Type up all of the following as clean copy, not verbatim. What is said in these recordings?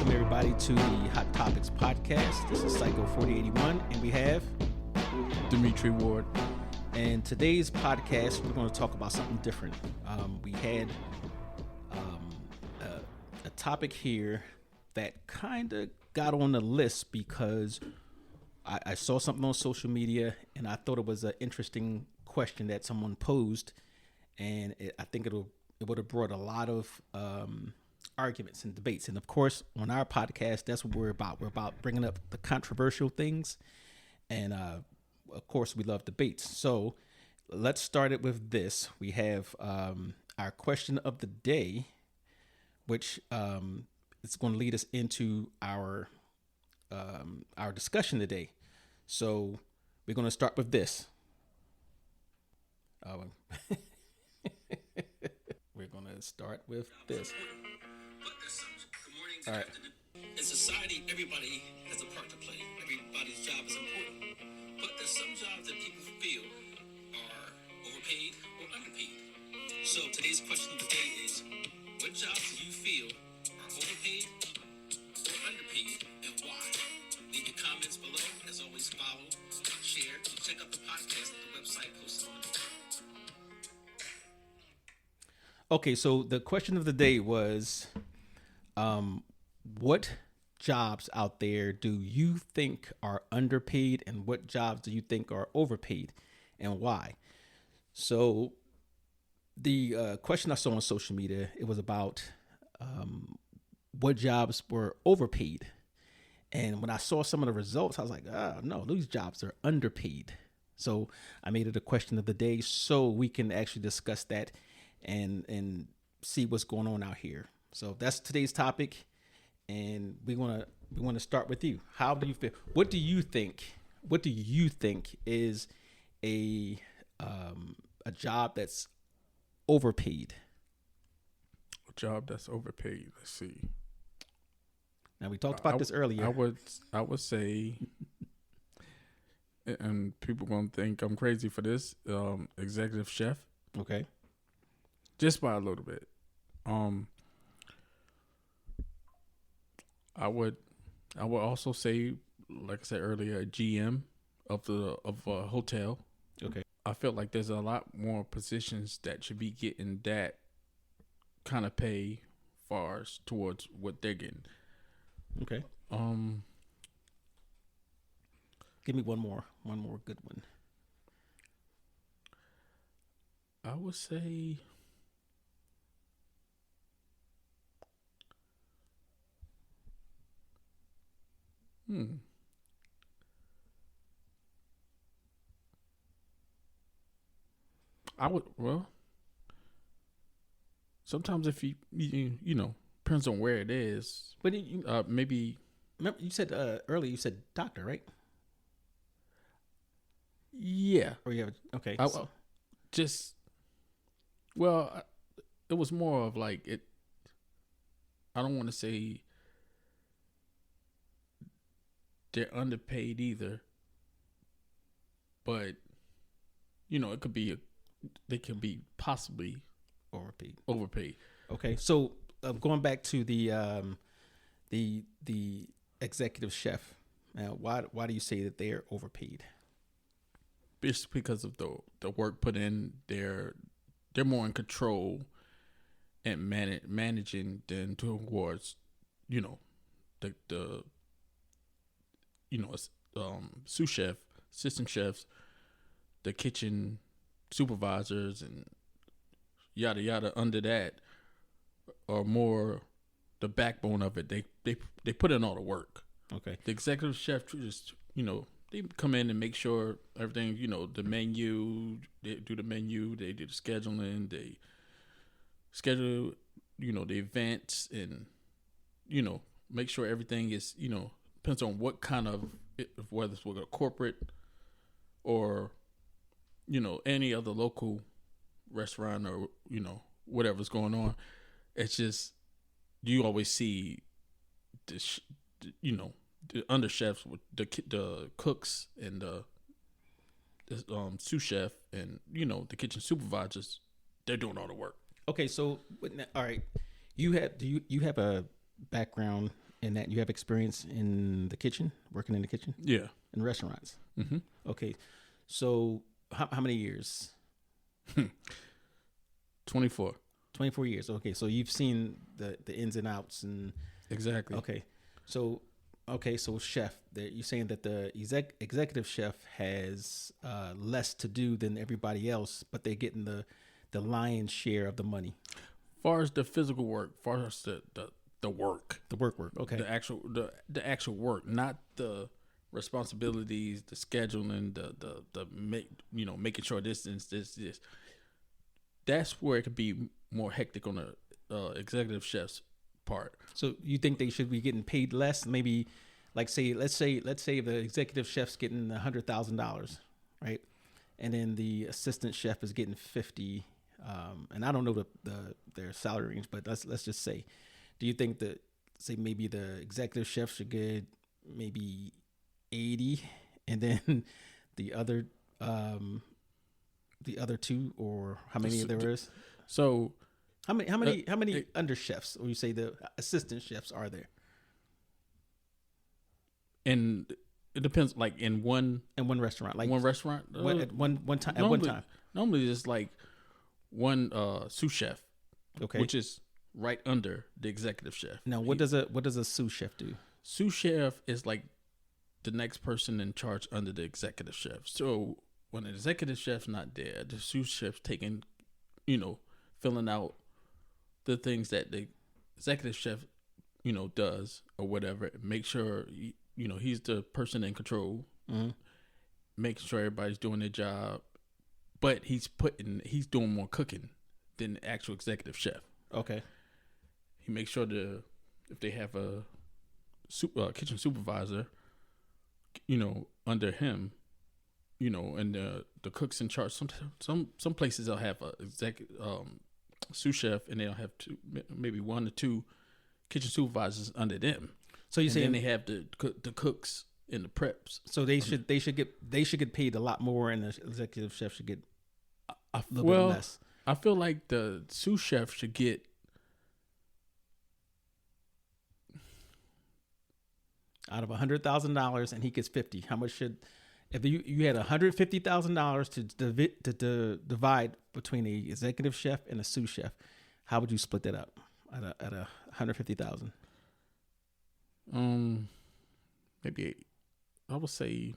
welcome everybody to the Hot Topics podcast. This is Psycho 4081, and we have Dimitri Ward. And today's podcast, we're going to talk about something different. We had a topic here that kind of got on the list because I saw something on social media, and I thought it was an interesting question that someone posed, and I think it would have brought a lot of arguments and debates. And of course, on our podcast, that's what we're about. We're about bringing up the controversial things, and of course, we love debates. So let's start it with this. We have our question of the day, which is going to lead us into our discussion today. So we're going to start with this. We're going to start with this. All right. In society, everybody has a part to play. Everybody's job is important. But there's some jobs that people feel are overpaid or underpaid. So today's question of the day is, what jobs do you feel are overpaid or underpaid, and why? Leave your comments below. As always, follow, share, and check out the podcast at the website posted on the video. Okay, so the question of the day was, what jobs out there do you think are underpaid, and what jobs do you think are overpaid, and why? So the question I saw on social media, it was about what jobs were overpaid. And when I saw some of the results, I was like, oh, no, these jobs are underpaid. So I made it a question of the day so we can actually discuss that and see what's going on out here. So that's today's topic, and we want to start with you. How do you feel? What do you think? What do you think is a job that's overpaid? A job that's overpaid. Let's see. Now we talked about this earlier. I would say, and people gonna think I'm crazy for this. Executive chef. Okay. Just by a little bit. I would also say, like I said earlier, a GM of a hotel. Okay. I feel like there's a lot more positions that should be getting that kind of pay far as towards what they're getting. Okay. Give me one more good one. I would say sometimes if you depends on where it is. But you maybe. remember you said earlier, you said doctor, right? Yeah. Or you have okay. It was more of like it. I don't want to say they're underpaid either, but it could be they can be possibly overpaid. Okay, so going back to the executive chef, why do you say that they're overpaid? It's because of the work put in. They're more in control and managing than towards the sous chef, assistant chefs, the kitchen supervisors, and yada yada. Under that, are more the backbone of it. They put in all the work. Okay. The executive chef just they come in and make sure everything, the menu, they do the menu, they do the scheduling, they schedule, the events, and, make sure everything is, depends on what kind of, whether it's with a corporate or, any other local restaurant or, whatever's going on. It's just, you always see this, the under chefs, with the cooks and the sous chef and the kitchen supervisors, they're doing all the work. Okay, so all right, you have a background And that you have experience in the kitchen, working in the kitchen, Yeah. in restaurants. Mm-hmm. Okay, so how many years? 24. 24 years. Okay, so you've seen the ins and outs and Exactly. okay, so chef, you're saying that the executive chef has less to do than everybody else, but they're getting the lion's share of the money. Far as the physical work, far as the work, The work. Okay. the actual work, not the responsibilities, the scheduling, making sure this. That's where it could be more hectic on the executive chef's part. So you think they should be getting paid less? Maybe, like let's say the executive chef's getting $100,000, right? And then the assistant chef is getting 50. And I don't know their salary range, but let's just say, do you think that maybe the executive chef should get maybe 80, and then the other two, or how many there is? So how many under chefs, or you say the assistant chefs, are there? And it depends. Like in one restaurant, like one restaurant, at one time. Normally, it's like one sous chef, Okay, which is right under the executive chef. Now, what does a sous chef do? Sous chef is like the next person in charge under the executive chef. So when the executive chef's not there, the sous chef's taking, filling out the things that the executive chef, does or whatever. Make sure, he's the person in control, making sure everybody's doing their job. But he's doing more cooking than the actual executive chef. Okay. He makes sure if they have a kitchen supervisor, under him, and the cook's in charge. Some places they'll have a sous chef, and they'll have maybe 1 or 2 kitchen supervisors under them. So you saying then they have the cooks and the preps. So they should get paid a lot more, and the executive chef should get a little bit less. I feel like the sous chef should get out of $100,000, and he gets 50. How much should, if you had $150,000 to divide between a executive chef and a sous chef, how would you split that up at a $150,000? Maybe I would say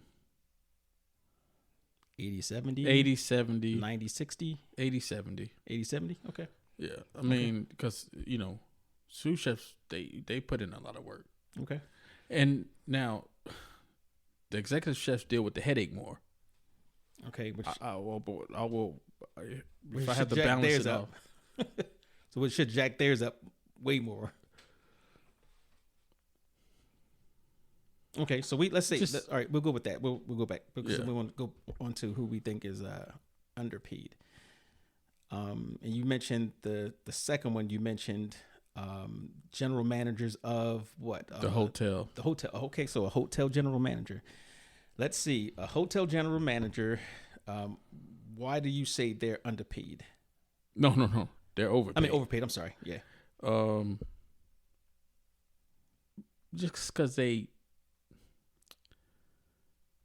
80-70, 80-70, 90-60, 80-70, 80-70. Okay. Yeah, I mean, because sous chefs they put in a lot of work. Okay. And now the executive chefs deal with the headache more. Okay, which I will if I should have to jack balance theirs it up. out. So it should jack theirs up way more. Okay, so let's say all right, we'll go with that. We'll go back because we want to go on to who we think is underpaid. And you mentioned the second one. You mentioned general managers of what? The hotel. The hotel. Okay, so a hotel general manager. Let's see, a hotel general manager. Why do you say they're underpaid? No, they're overpaid. I mean overpaid. I'm sorry. Yeah. Just because they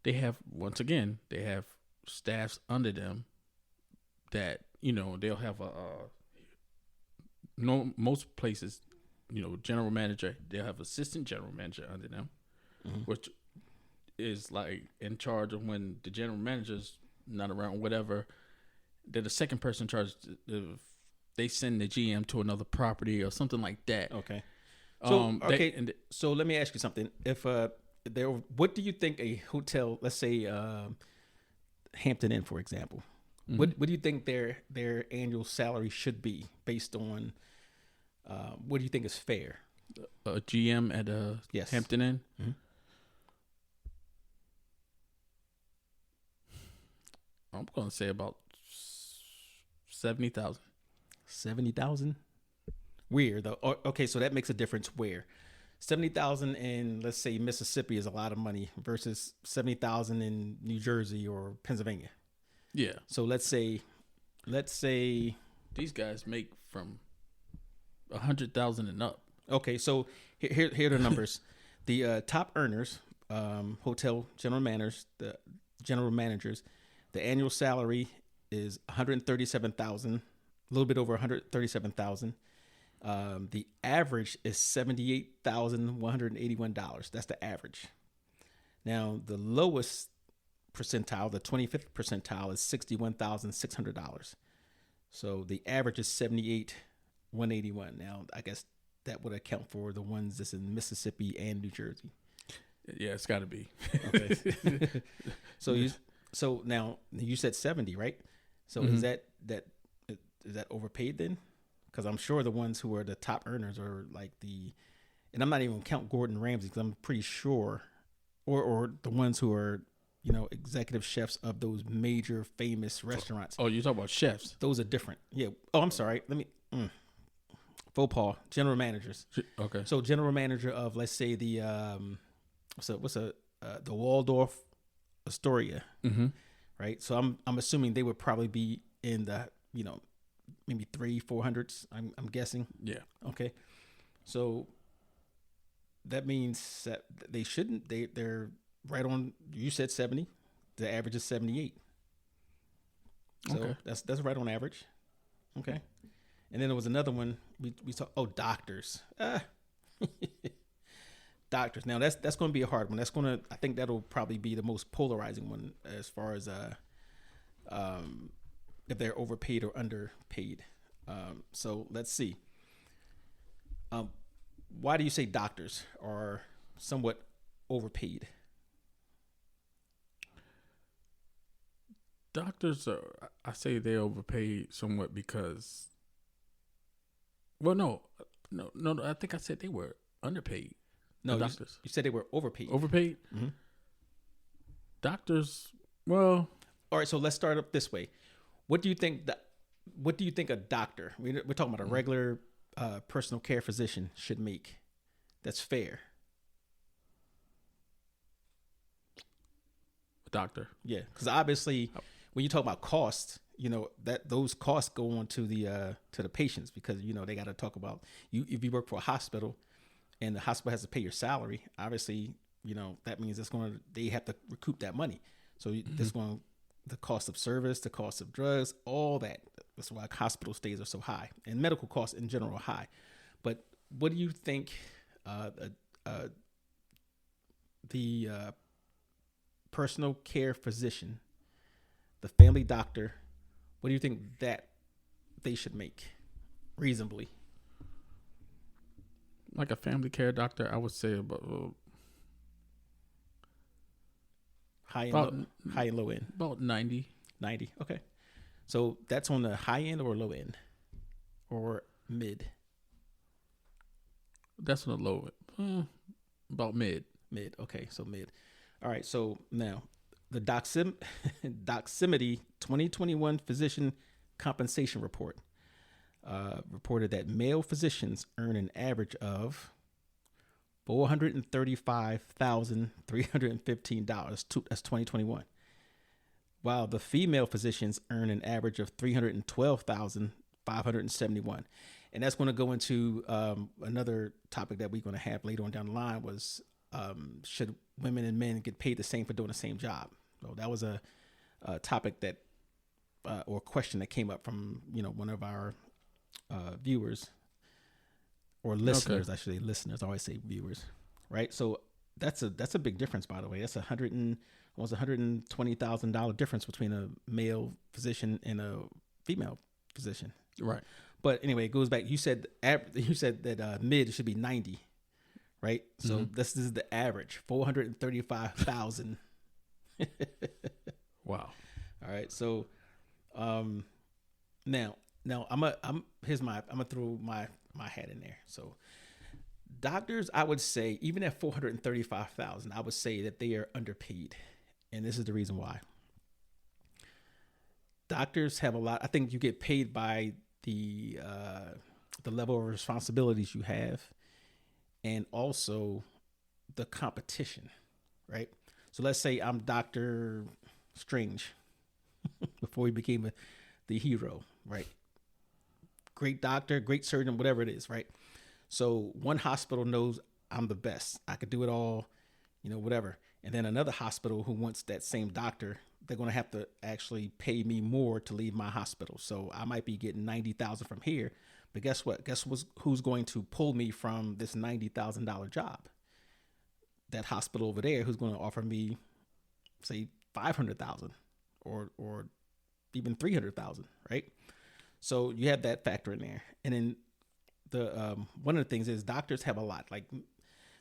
have, once again, they have staffs under them that they'll have most places, general manager, they'll have assistant general manager under them, which is like in charge of when the general manager's not around, whatever. They're the second person in charge. They send the GM to another property or something like that. Okay. So so let me ask you something. If what do you think a hotel, let's say Hampton Inn, for example, what do you think their annual salary should be based on? What do you think is fair? A GM at a Hampton Inn. Mm-hmm. I'm going to say about 70,000. 70,000. Where though? Okay, so that makes a difference. Where 70,000 in, let's say, Mississippi is a lot of money versus 70,000 in New Jersey or Pennsylvania. Yeah. So let's say these guys make from 100,000 and up. Okay, so here are the numbers. The top earners, hotel general managers, the annual salary is 137,000, a little bit over 137,000. The average is $78,181. That's the average. Now the lowest percentile, the 25th percentile, is $61,600. So the average is 78,181. Now I guess that would account for the ones that's in Mississippi and New Jersey. Yeah, it's got to be. Okay. So now you said 70, right? So is that overpaid then? Because I'm sure the ones who are the top earners are like and I'm not even count Gordon Ramsay because I'm pretty sure, or the ones who are, executive chefs of those major famous restaurants. Oh, you're talking about chefs. Those are different. Yeah. Oh, I'm sorry. Faux pas. General managers. Okay. So general manager of, let's say, the the Waldorf Astoria, right? So I'm assuming they would probably be in the maybe 300-400s. I'm guessing. Yeah. Okay. So that means that they shouldn't. They're right on. You said 70. The average is 78. So okay. that's right on average. Okay. And then there was another one we saw. Oh, doctors. Doctors. Now that's going to be a hard one. I think that'll probably be the most polarizing one as far as if they're overpaid or underpaid. So let's see. Why do you say doctors are somewhat overpaid? Doctors I say they're overpaid somewhat because, well, no, I think I said they were underpaid. No, doctors. You said they were overpaid. Overpaid? Mm-hmm. Doctors, well. All right, so let's start up this way. What do you think a doctor, we're talking about a regular personal care physician, should make that's fair? A doctor. Yeah, because obviously when you talk about costs, that those costs go on to the patients because they got to talk about if you work for a hospital and the hospital has to pay your salary. Obviously, that means they have to recoup that money. So there's going the cost of service, the cost of drugs, all that. That's why hospital stays are so high, and medical costs in general are high. But what do you think the personal care physician, the family doctor, what do you think that they should make reasonably? Like a family care doctor, I would say about high and low end. About 90. 90. Okay. So that's on the high end or low end or mid? That's on the low end. About mid. Mid. Okay. So mid. All right. So now the Doximity 2021 Physician Compensation Report reported that male physicians earn an average of $435,315. That's 2021. While the female physicians earn an average of $312,571. And that's going to go into another topic that we're going to have later on down the line was should women and men get paid the same for doing the same job? So that was a topic that or question that came up from one of our viewers or listeners. Okay. I should say listeners. I always say viewers, right? So that's a big difference, by the way. That's almost $120,000 difference between a male physician and a female physician. Right. But anyway, it goes back. You said that mid should be 90, right? So this is the average, 435,000. Wow. All right. So now I'm gonna throw my hat in there. So doctors, I would say, even at 435,000, I would say that they are underpaid. And this is the reason why. Doctors have a lot. I think you get paid by the level of responsibilities you have, and also the competition, right? So let's say I'm Dr. Strange before he became the hero, right? Great doctor, great surgeon, whatever it is, right? So one hospital knows I'm the best. I could do it all, whatever. And then another hospital who wants that same doctor, they're going to have to actually pay me more to leave my hospital. So I might be getting $90,000 from here, but guess what? Who's going to pull me from this $90,000 job? That hospital over there, who's going to offer me, say, $500,000 or even $300,000, right? So you have that factor in there. And then the one of the things is doctors have a lot, like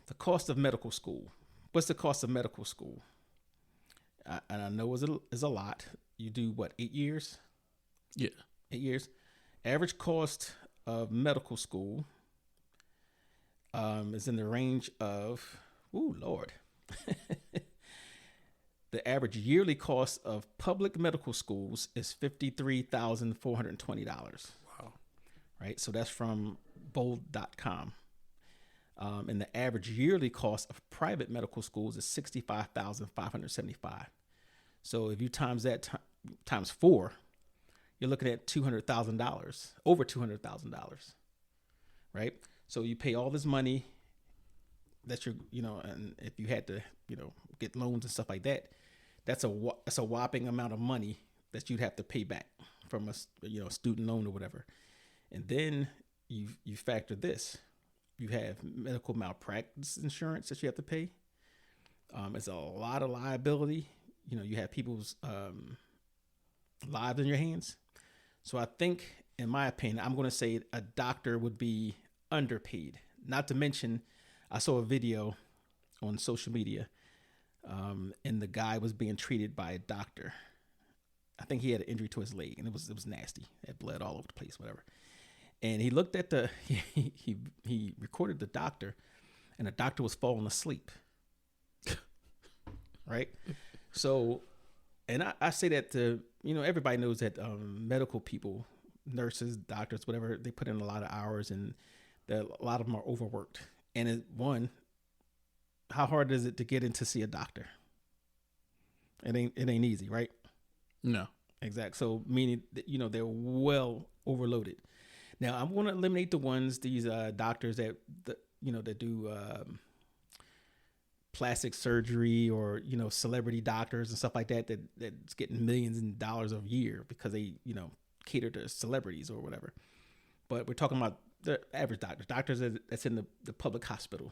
the cost of medical school. What's the cost of medical school? And I know is a lot. You do what, 8 years? Yeah. 8 years. Average cost of medical school is in the range of, ooh, Lord. The average yearly cost of public medical schools is $53,420. Wow. Right? So that's from bold.com. And the average yearly cost of private medical schools is $65,575. So if you times that times 4, you're looking at $200,000, over $200,000, right? So you pay all this money that you're, and if you had to, get loans and stuff like that, that's a whopping amount of money that you'd have to pay back from a student loan or whatever. And then you factor this. You have medical malpractice insurance that you have to pay. It's a lot of liability. You have people's lives in your hands. So I think, in my opinion, I'm going to say a doctor would be underpaid. Not to mention, I saw a video on social media, and the guy was being treated by a doctor. I think he had an injury to his leg, and it was nasty. It had blood all over the place, whatever. And he looked at he recorded the doctor, and the doctor was falling asleep. Right? So, and I say that to, everybody knows that medical people, nurses, doctors, whatever, they put in a lot of hours, and a lot of them are overworked. And how hard is it to get in to see a doctor? It ain't easy, right? No. Exactly. So meaning that, they're well overloaded. Now I'm going to eliminate these doctors that do plastic surgery or, celebrity doctors and stuff like that's getting millions of dollars a year because they, cater to celebrities or whatever. But we're talking about the average doctors that's in the public hospital,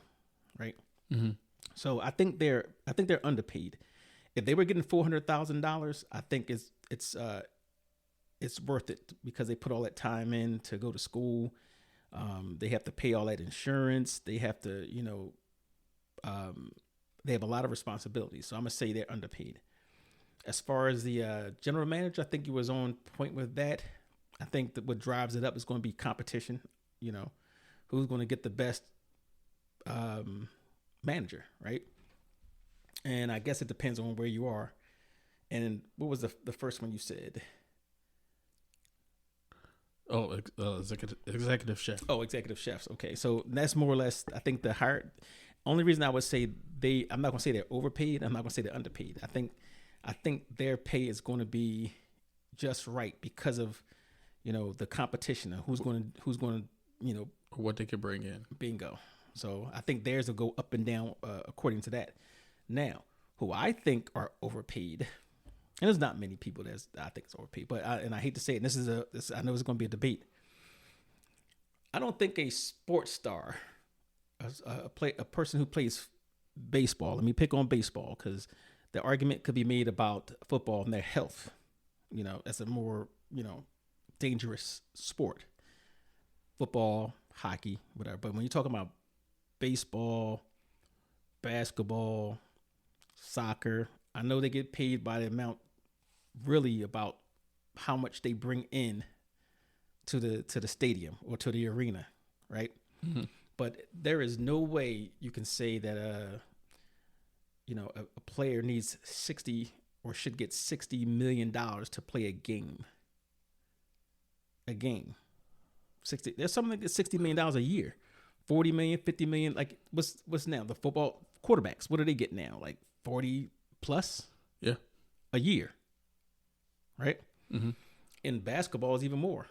right? Mm-hmm. So I think they're underpaid. If they were getting $400,000, I think it's worth it because they put all that time in to go to school. They have to pay all that insurance. They have to, they have a lot of responsibilities. So I'm gonna say they're underpaid. As far as the general manager, I think he was on point with that. I think that what drives it up is going to be competition. Who's going to get the best manager, right? And I guess it depends on where you are. And what was the first one you said? Oh, executive chef. Oh, executive chefs. Okay, so that's more or less, I think the higher. Only reason I would say I'm not going to say they're overpaid. I'm not going to say they're underpaid. I think their pay is going to be just right because of, the competition and who's going to, what they can bring in. Bingo. So I think theirs will go up and down according to that. Now, who I think are overpaid, and there's not many people that I think is overpaid, but I hate to say it. And I know it's going to be a debate. I don't think a sports star, a person who plays baseball. Let me pick on baseball because the argument could be made about football and their health. As a more dangerous sport. Football, hockey, whatever. But when you're talking about baseball, basketball, soccer, I know they get paid by the amount, really about how much they bring in to the stadium or to the arena, right? Mm-hmm. But there is no way you can say that a player needs 60 or should get $60 million to play a game. A game. 60. There's something like $60 million a year. 40 million, 50 million. Like what's now? The football quarterbacks, what do they get now? Like 40 plus? Yeah. A year. Right? Mm-hmm. In basketball is even more.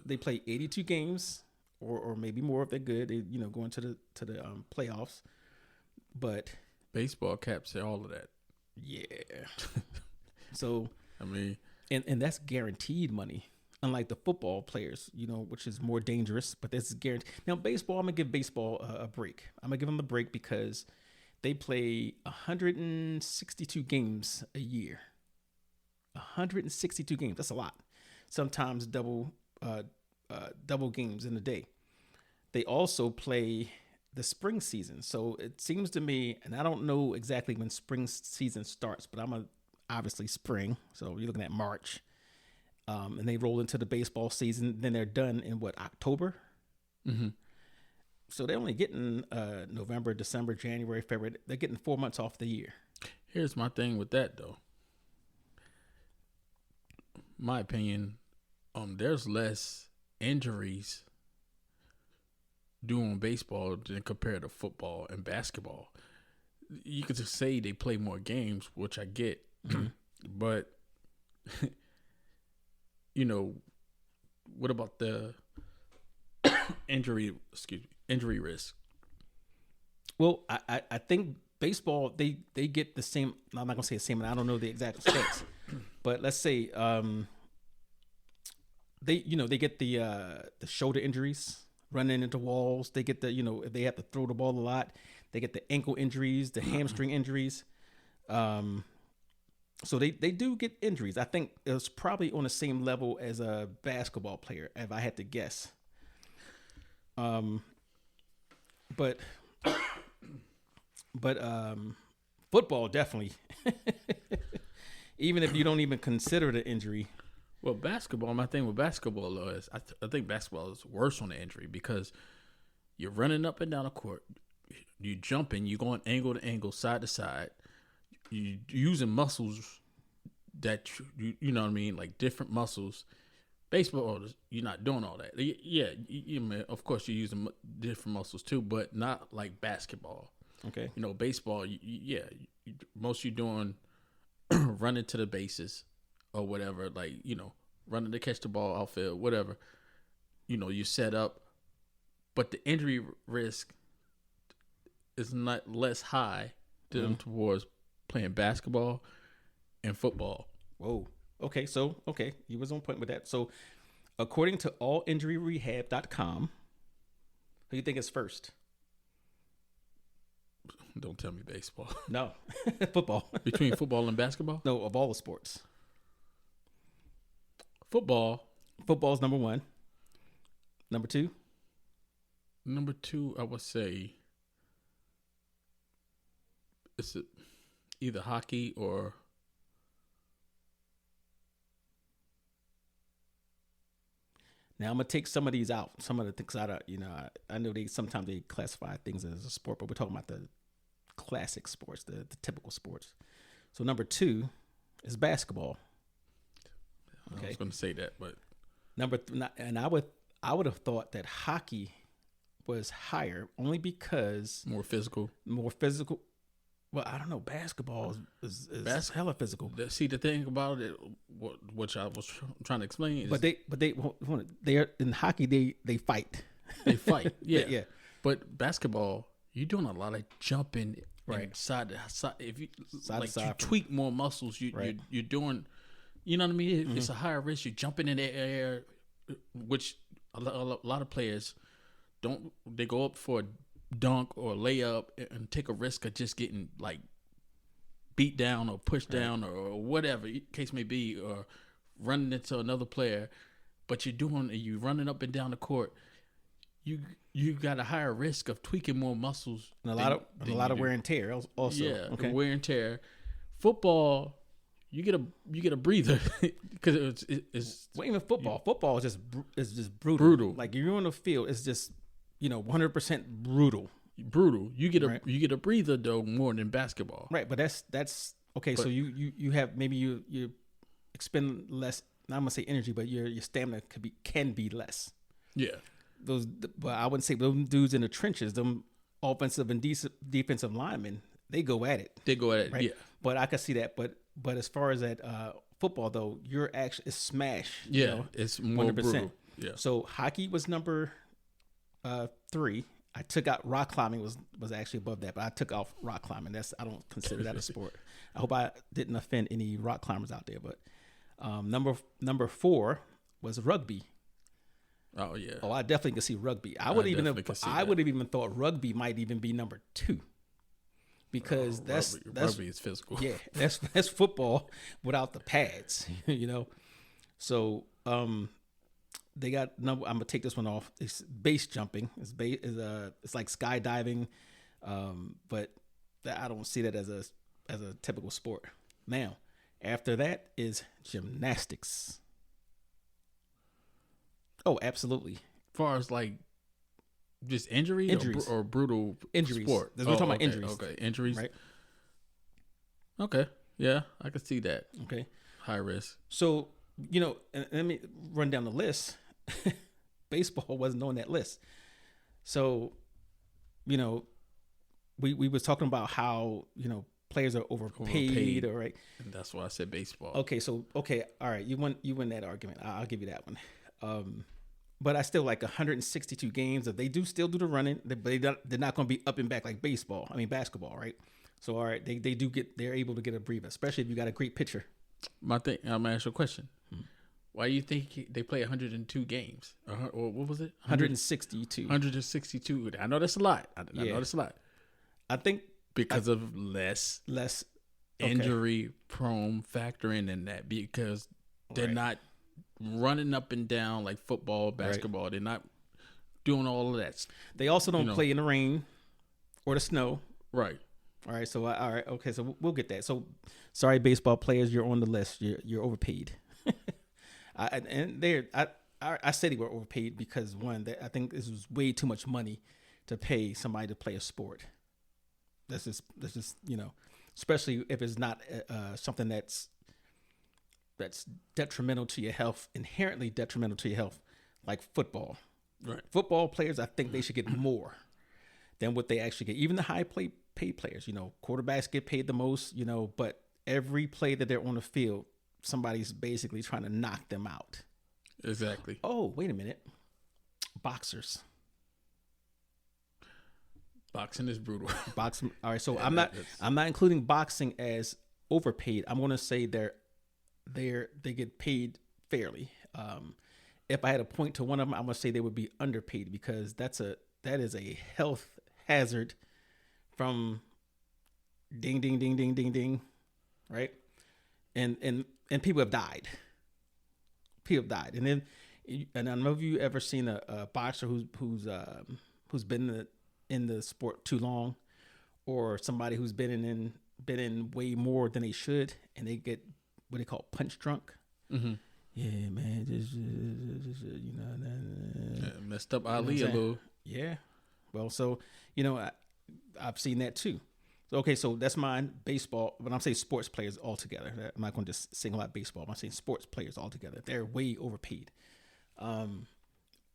They play 82 games or maybe more if they're good. They go into the playoffs. But baseball caps all of that. Yeah. So I mean, and that's guaranteed money. Unlike the football players, which is more dangerous, but this is guaranteed. Now, baseball, I'm going to give baseball a break. I'm going to give them a break because they play 162 games a year. 162 games. That's a lot. Sometimes double games in a day. They also play the spring season. So it seems to me, and I don't know exactly when spring season starts, but obviously spring. So you're looking at March. And they roll into the baseball season. Then they're done in October? Mm-hmm. So they're only getting November, December, January, February. They're getting 4 months off the year. Here's my thing with that, though. My opinion, there's less injuries doing baseball than compared to football and basketball. You could just say they play more games, which I get, but what about the injury risk? Well, I think baseball they get the same. I'm not gonna say the same, and I don't know the exact stats, but let's say they get the shoulder injuries, running into walls. They get the if they have to throw the ball a lot, they get the ankle injuries, the hamstring injuries. So they do get injuries. I think it's probably on the same level as a basketball player, if I had to guess. But football definitely, even if you don't even consider the injury. Well, basketball, my thing with basketball is I think basketball is worse on the injury because you're running up and down the court, you jumping, you going angle to angle, side to side. You using muscles that you know what I mean, like different muscles. Baseball, you're not doing all that. Yeah, of course you're using different muscles too, but not like basketball. Okay. Baseball, most you're doing running to the bases or whatever, like running to catch the ball outfield, whatever. You set up, but the injury risk is not less high than towards playing basketball and football. Whoa. Okay, you was on point with that. So, according to allinjuryrehab.com, who do you think is first? Don't tell me baseball. No, football. Between football and basketball? No, of all the sports. Football. Football's number one. Number two? Number two, I would say it's either hockey or now I'm gonna take some of these out. Some of the things out. I know sometimes they classify things as a sport, but we're talking about the classic sports, the typical sports. So number two is basketball. Okay. I was going to say that, but and I would have thought that hockey was higher only because more physical. Well, I don't know. Basketball is hella physical. See, the thing about it, which I was trying to explain, is they are in hockey. They fight. They fight. Yeah, yeah. But basketball, you're doing a lot of jumping, right, side to side. If you side to side, you tweak more muscles, you're doing. You know what I mean? It's a higher risk. You're jumping in the air, which a lot of players don't. They go up for a dunk or layup and take a risk of just getting like beat down or pushed down or whatever case may be, or running into another player. But you're running up and down the court. You got a higher risk of tweaking more muscles and a lot of wear and tear also. Yeah, okay. Wear and tear. Football, you get a breather because it's well, even football. Football is just brutal. Like you're on the field, it's just 100% brutal. You get a breather though more than basketball. Right, but that's okay. So you have maybe you expend less. Not gonna say energy, but your stamina can be less. Yeah. But I wouldn't say those dudes in the trenches, them offensive and defensive linemen, they go at it. Right? Yeah. But I can see that. But as far as that football though, it's smash. Yeah, it's more 100%. Brutal. Yeah. So hockey was number 3. I took out rock climbing was actually above that, but I took off rock climbing. I don't consider that a sport. I hope I didn't offend any rock climbers out there. But number 4 was rugby. Oh yeah. Oh, I definitely could see rugby. I would have even thought rugby might even be number 2, because that's rugby is physical. Yeah, that's football without the pads, So they got number. I'm gonna take this one off. It's base jumping. It's like skydiving, but I don't see that as a typical sport. Now, after that is gymnastics. Oh, absolutely. As far as like just injuries. Or brutal injuries. Sport. We're talking about injuries. Okay, injuries. Right. Okay. Yeah, I can see that. Okay. High risk. So, and let me run down the list. Baseball wasn't on that list. So, we was talking about how, players are overpaid. All right. And that's why I said baseball. Okay. So, all right. You win that argument. I'll give you that one. But I still like 162 games. If they still do the running, they're not going to be up and back like basketball, right? So, all right, they're able to get a breather, especially if you got a great pitcher. I'm gonna ask you a question. Why do you think they play 102 games? Or what was it? 162. 162. I know that's a lot. I know that's a lot. I think because of less injury prone factoring in that, because they're not running up and down like football, basketball. Right. They're not doing all of that. They also don't play in the rain or the snow. Right. All right. So all right. Okay. So we'll get that. So sorry, baseball players, you're on the list. You're overpaid. I said they were overpaid because I think this was way too much money to pay somebody to play a sport. That's just especially if it's not something that's detrimental to your health, inherently detrimental to your health, like football. Right. Football players, I think they should get more than what they actually get. Even the high paid players, quarterbacks get paid the most, but every play that they're on the field, somebody's basically trying to knock them out. Exactly. Oh, wait a minute. Boxers. Boxing is brutal. Boxing. All right. So I'm not including boxing as overpaid. I'm going to say they get paid fairly. If I had to point to one of them, I'm gonna say they would be underpaid, because that is a health hazard from ding ding ding ding ding ding, right? And people have died. And then I don't know if you ever seen a boxer who's been in the sport too long, or somebody who's been in way more than they should, and they get what they call punch drunk. Mm-hmm. Yeah, man, messed up Ali a little. Yeah, well, so I've seen that too. So okay, so that's mine. Baseball. When I'm saying sports players altogether, I'm not going to just single out baseball. I'm saying sports players altogether. They're way overpaid.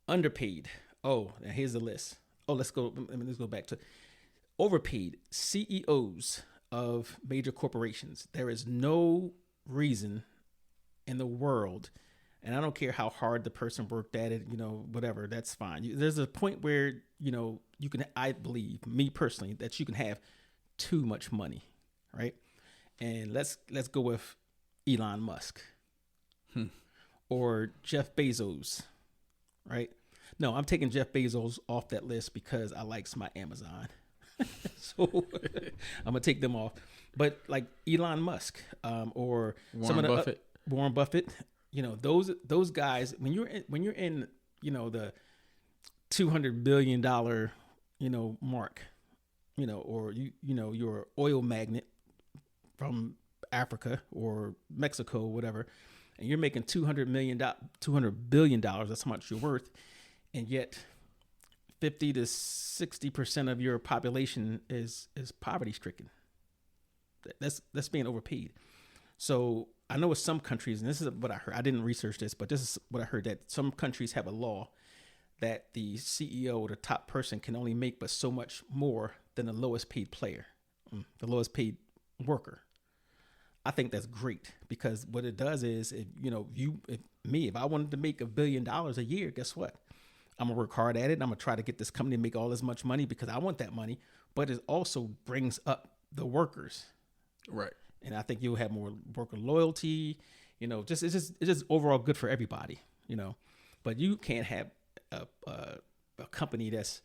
Underpaid. Oh, now here's the list. Oh, let's go back to overpaid CEOs of major corporations. There is no reason in the world, and I don't care how hard the person worked at it, whatever, that's fine. There's a point where, you can, I believe, me personally, that you can have too much money, right? And let's go with Elon Musk or Jeff Bezos, right? No, I'm taking Jeff Bezos off that list because I likes my Amazon. So I'm gonna take them off. But like Elon Musk, or Warren Buffett, those guys, when you're in the $200 billion mark, or you're an oil magnate from Africa or Mexico, whatever, and you're making $200 billion, that's how much you're worth, and yet 50 to 60% of your population is poverty stricken. That's being overpaid. So I know with some countries, and this is what I heard, I didn't research this, but this is what I heard, that some countries have a law that the CEO or the top person can only make but so much more than the lowest paid player, the lowest paid worker. I think that's great, because what it does is, if I wanted to make $1 billion a year, guess what? I'm gonna work hard at it. And I'm gonna try to get this company to make all this much money because I want that money. But it also brings up the workers, Right. and I think you'll have more worker loyalty. It's just overall good for everybody. But you can't have a company that's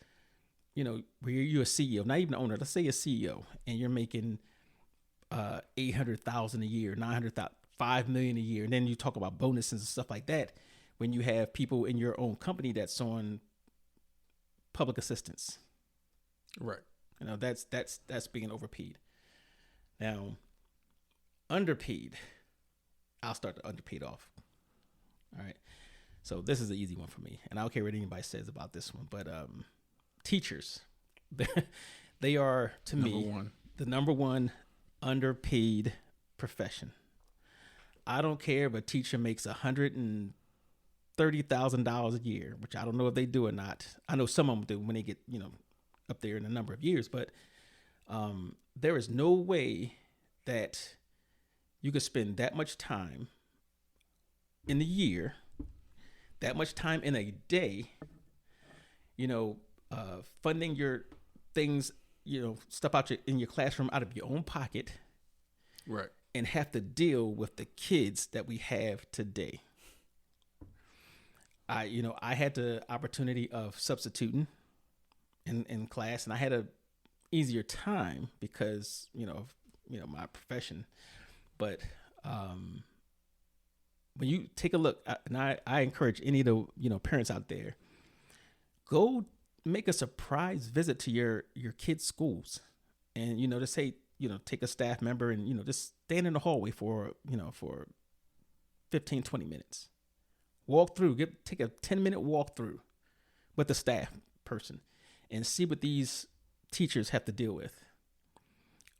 where you're a CEO, not even an owner. Let's say a CEO, and you're making $800,000 a year, $900,000, $5 million a year, and then you talk about bonuses and stuff like that. When you have people in your own company that's on public assistance, Right. that's being overpaid. Now, underpaid. I'll start the underpaid off. All right. So this is an easy one for me, and I don't care what anybody says about this one, but teachers, they are to me the number one underpaid profession. I don't care if a teacher makes $130,000 a year, which I don't know if they do or not. I know some of them do when they get up there in a number of years, but there is no way that you could spend that much time in a year, that much time in a day, funding your things, stuff in your classroom out of your own pocket, right, and have to deal with the kids that we have today. I had the opportunity of substituting in class, and I had a easier time because my profession. But when you take a look, and I encourage any of the parents out there, go make a surprise visit to your kids' schools, and just say take a staff member and just stand in the hallway for 15, 20 minutes, walk through, take a 10-minute walk through with the staff person, and see what these teachers have to deal with.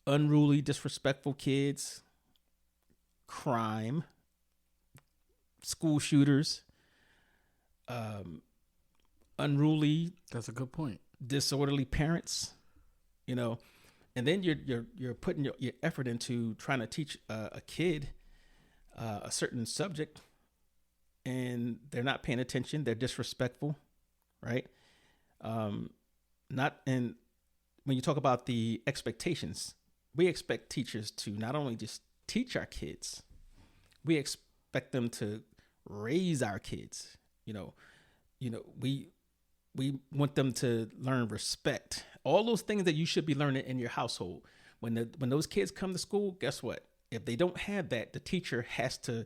Unruly, disrespectful kids, crime, school shooters, unruly. That's a good point. Disorderly parents, and then you're putting your effort into trying to teach a kid a certain subject, and they're not paying attention. They're disrespectful, right? And when you talk about the expectations, we expect teachers to not only just teach our kids, we expect them to raise our kids. We want them to learn respect, all those things that you should be learning in your household. When those kids come to school, guess what? If they don't have that, the teacher has to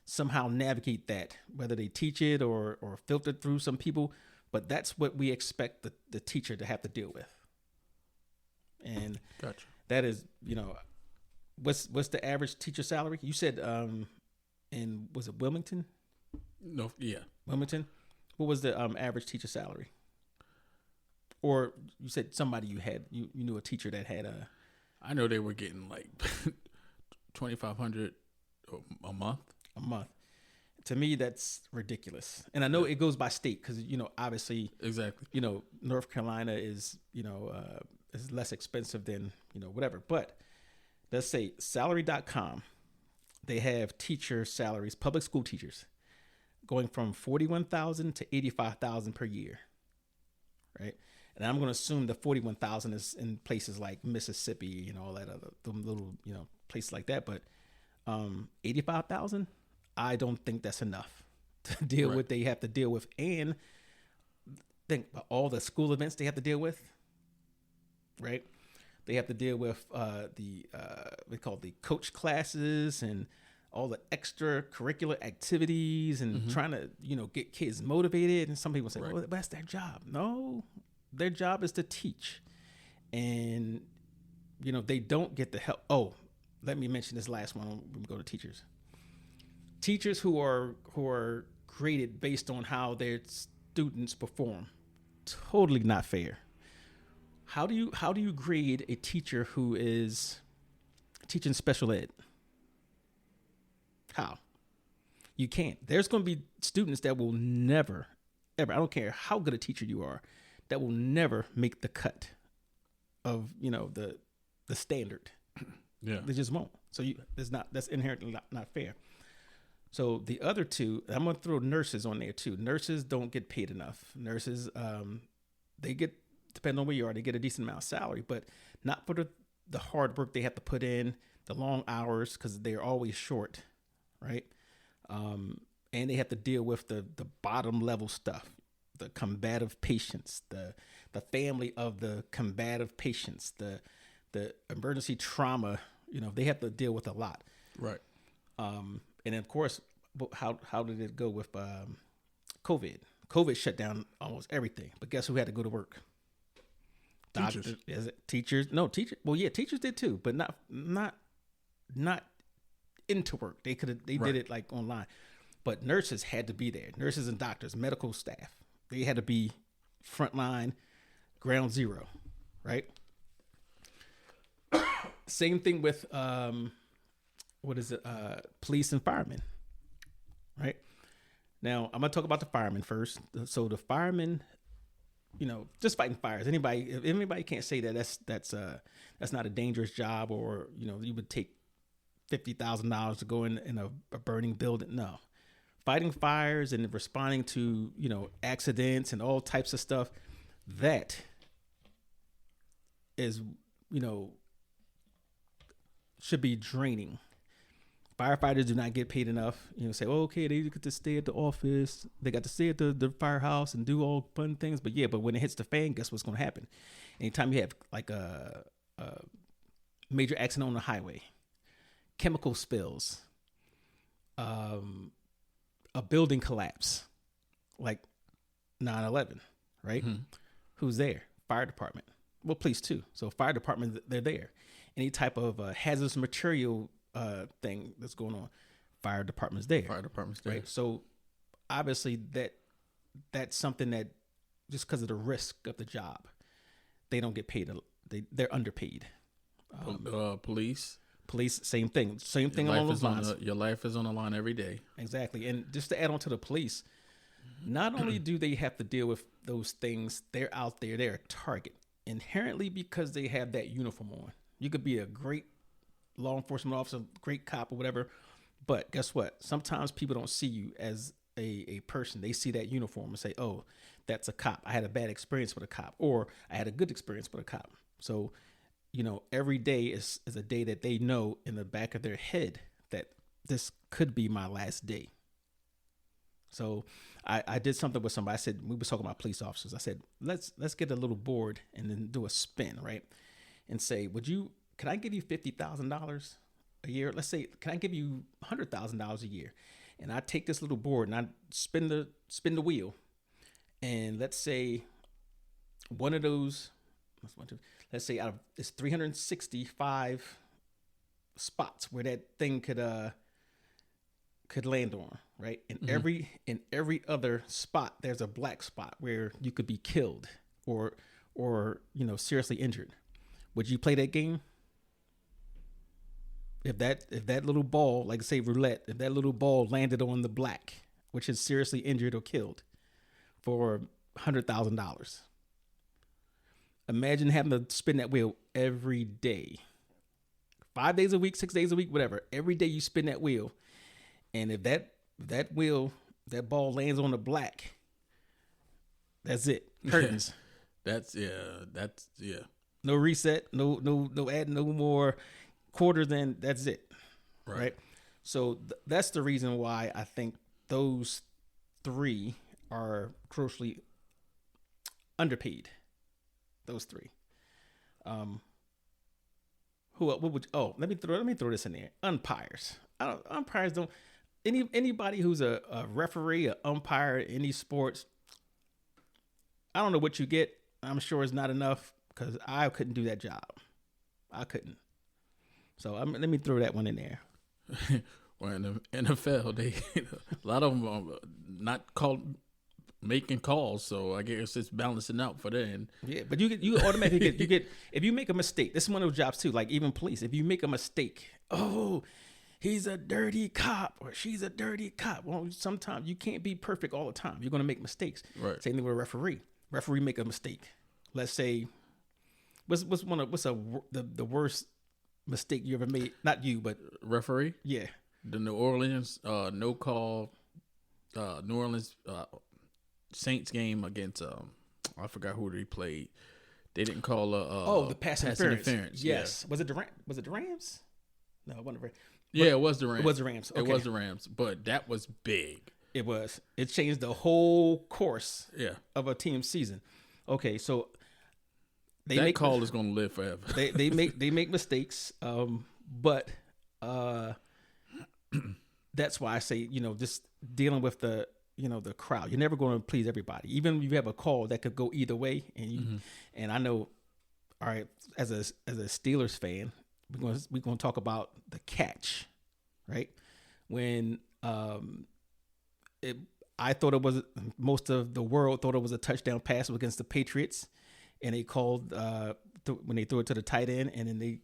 somehow navigate that, whether they teach it or filter through some people. But that's what we expect the teacher to have to deal with. And gotcha. That is, what's the average teacher salary? You said, was it Wilmington? No, yeah. Wilmington? What was the average teacher salary? Or you said somebody you knew a teacher that had a... I know they were getting like $2,500 a month. A month. To me, that's ridiculous. And I know it goes by state because, obviously... Exactly. North Carolina is, is less expensive than, whatever. But let's say salary.com, they have teacher salaries, public school teachers, going from $41,000 to $85,000 per year, right? And I'm going to assume the $41,000 is in places like Mississippi and all that other little, places like that. But $85,000, I don't think that's enough to deal with what they have to deal with, and think about all the school events they have to deal with, right? They have to deal with we call the coach classes and all the extracurricular activities and trying to, get kids motivated. And some people say, well, that's their job. No, their job is to teach. And, they don't get the help. Oh, let me mention this last one when we go to teachers. Teachers who are graded based on how their students perform. Totally not fair. How do you grade a teacher who is teaching special ed? How? You can't. There's going to be students that will never, ever, I don't care how good a teacher you are, that will never make the cut of, the standard. Yeah. They just won't. So that's inherently not fair. So the other two, I'm gonna throw nurses on there too. Nurses don't get paid enough. Nurses, they get, depending on where you are, they get a decent amount of salary, but not for the hard work they have to put in, the long hours, because they're always short, right? And they have to deal with the bottom level stuff, the combative patients, the family of the combative patients, the emergency trauma. You know, they have to deal with a lot. Right. And then of course, how did it go with COVID? COVID shut down almost everything. But guess who had to go to work? Teachers. Doctors. Is it teachers? No, teachers. Well, yeah, teachers did too, but not into work. They did it like online. But nurses had to be there. Nurses and doctors, medical staff. They had to be frontline, ground zero, right? Same thing with police and firemen, right? Now I'm gonna talk about the firemen first. So the firemen, you know, just fighting fires. If anybody can't say that that's not a dangerous job, or you know, you would take $50,000 to go in a burning building. No, fighting fires and responding to, you know, accidents and all types of stuff, that is, you know, should be draining. Firefighters do not get paid enough. You know, say, oh, okay, they get to stay at the office, they got to stay at the firehouse and do all fun things. But when it hits the fan, guess what's going to happen? Anytime you have like a major accident on the highway, chemical spills, a building collapse, like 9/11, right? Mm-hmm. Who's there? Fire department. Well, police too. So fire department, they're there. Any type of hazardous material thing that's going on, fire department's there. Fire department's there. Right? So obviously that's something that, just because of the risk of the job, they don't get paid. They're underpaid. Police, same thing. Same thing along those lines. Your life is on the line every day. Exactly. And just to add on to the police, not only do they have to deal with those things, they're out there, they're a target inherently because they have that uniform on. You could be a great law enforcement officer, great cop or whatever, but guess what? Sometimes people don't see you as a person. They see that uniform and say, oh, that's a cop. I had a bad experience with a cop, or I had a good experience with a cop. So, you know, every day is a day that they know in the back of their head that this could be my last day. So I did something with somebody. I said, we were talking about police officers. I said, let's get a little board and then do a spin, right? And say, can I give you $50,000 a year? Let's say, can I give you $100,000 a year? And I take this little board and I spin the wheel. And let's say one of those, let's say out of this 365 spots where that thing could land on, right? In every other spot, there's a black spot where you could be killed or you know, seriously injured. Would you play that game? If that little ball, like say roulette, if that little ball landed on the black, which is seriously injured or killed, for $100,000. Imagine having to spin that wheel every day. 5 days a week, 6 days a week, whatever. Every day you spin that wheel. And if that ball lands on the black, that's it. Curtains. That's No reset, no add no more quarters in, that's it. Right? So that's the reason why I think those three are grossly underpaid. Those three. What would you, let me throw this in there. Umpires. Umpires don't, anybody who's a referee, an umpire in any sports, I don't know what you get. I'm sure it's not enough, because I couldn't do that job. I couldn't. So let me throw that one in there. Well, in the NFL, a lot of them are not making calls, so I guess it's balancing out for them. Yeah, but you automatically get if you make a mistake. This is one of those jobs too, like even police. If you make a mistake, oh, he's a dirty cop or she's a dirty cop. Well, sometimes you can't be perfect all the time. You're going to make mistakes. Right. Same thing with a referee. Referee make a mistake. Let's say, what's the worst mistake you ever made? Not you, but referee. Yeah. the New Orleans no call New Orleans Saints game against I forgot who they played. They didn't call the pass interference. Yes. Yeah. Was it the Rams? No, it wasn't. Yeah, it was the Rams. It was the Rams. Okay. It was the Rams, but that was big. It was. It changed the whole course of a team's season. Okay, so that call is going to live forever. they make mistakes, but that's why I say, just dealing with the crowd. You're never going to please everybody. Even if you have a call that could go either way, and I know, all right, as a Steelers fan, we're going to talk about the catch, right? When I thought it was, most of the world thought it was a touchdown pass against the Patriots, and they called when they threw it to the tight end, and then they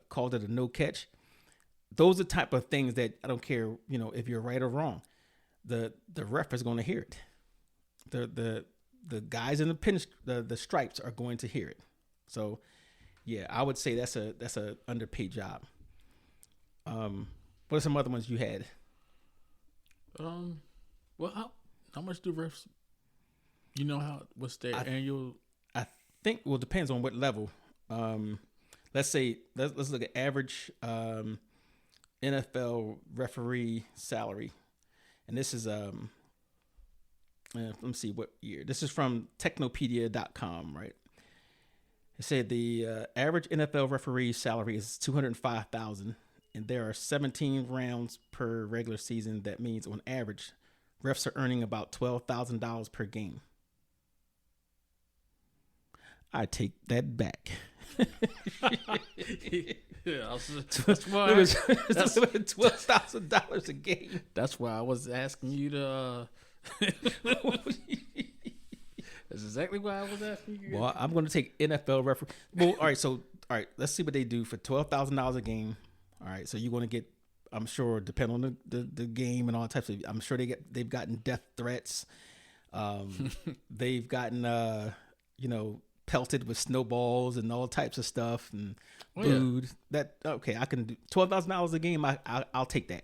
called it a no catch. Those are the type of things that I don't care, if you're right or wrong. The ref is going to hear it. The guys in the stripes are going to hear it. So, yeah, I would say that's a underpaid job. What are some other ones you had? Well, how much do refs? What's their annual? I think it depends on what level. Let's say let's look at average NFL referee salary, and this is let me see what year. This is from Technopedia.com, right? It said the average NFL referee salary is $205,000, and there are 17 rounds per regular season. That means on average, refs are earning about $12,000 per game. I take that back. That's why that's $12,000 a game. That's why I was asking you to. That's exactly why I was asking you. Well, I'm going to take NFL referee. Well, all right. Let's see what they do for $12,000 a game. All right, so you're going to get, I'm sure, depending on the game and all types of. I'm sure they've gotten death threats. They've gotten pelted with snowballs and all types of stuff and booed. That okay? I can do $12,000 a game. I'll take that.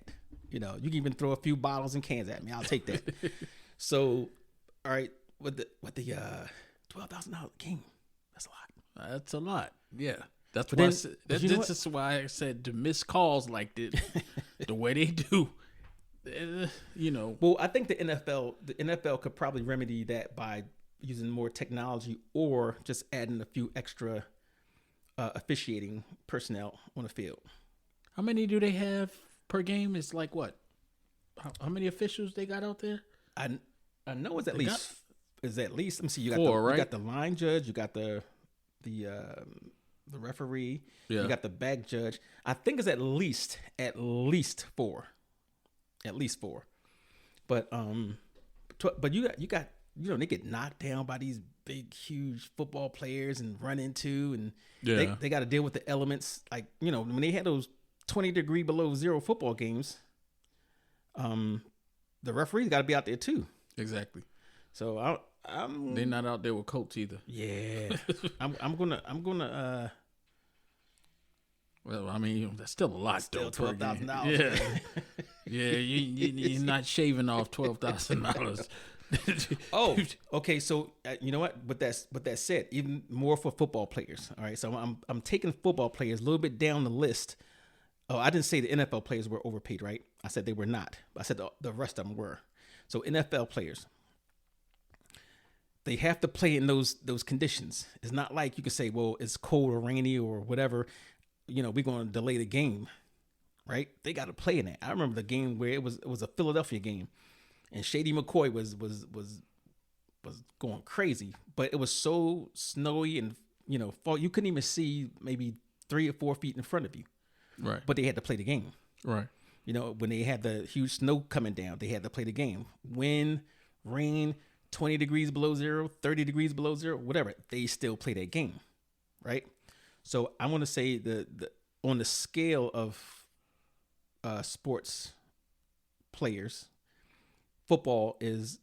You can even throw a few bottles and cans at me. I'll take that. So, all right, with the $12,000 a game, that's a lot. That's a lot. Yeah. That's why. This is why I said to miss calls like this, the way they do. Well, I think the NFL could probably remedy that by using more technology or just adding a few extra officiating personnel on the field. How many do they have per game? It's like what? How many officials they got out there? I know it's at least. Let me see. You got four, right? You got the line judge. You got the referee. Yeah. You got the back judge. I think it's at least four. At least four. But you got they get knocked down by these big huge football players and run into, and they got to deal with the elements, like when they had those 20-degree below zero football games, the referees got to be out there too. Exactly. So they're not out there with coats either. Yeah. I'm gonna well, I mean, that's still a lot. Still $12,000. Yeah. Yeah, you're not shaving off $12,000. Oh, okay. So you know what? With that said, even more for football players. All right. So I'm taking football players a little bit down the list. Oh, I didn't say the NFL players were overpaid, right? I said they were not. I said the rest of them were. So NFL players, they have to play in those conditions. It's not like you can say, well, it's cold or rainy or whatever. We're going to delay the game, right? They got to play in that. I remember the game where it was a Philadelphia game, and Shady McCoy was going crazy, but it was so snowy and fall. You couldn't even see maybe 3 or 4 feet in front of you, right? But they had to play the game, right? When they had the huge snow coming down, they had to play the game. Wind, rain, 20 degrees below zero, 30 degrees below zero, whatever, they still play that game, right? So I want to say on the scale of sports players, football is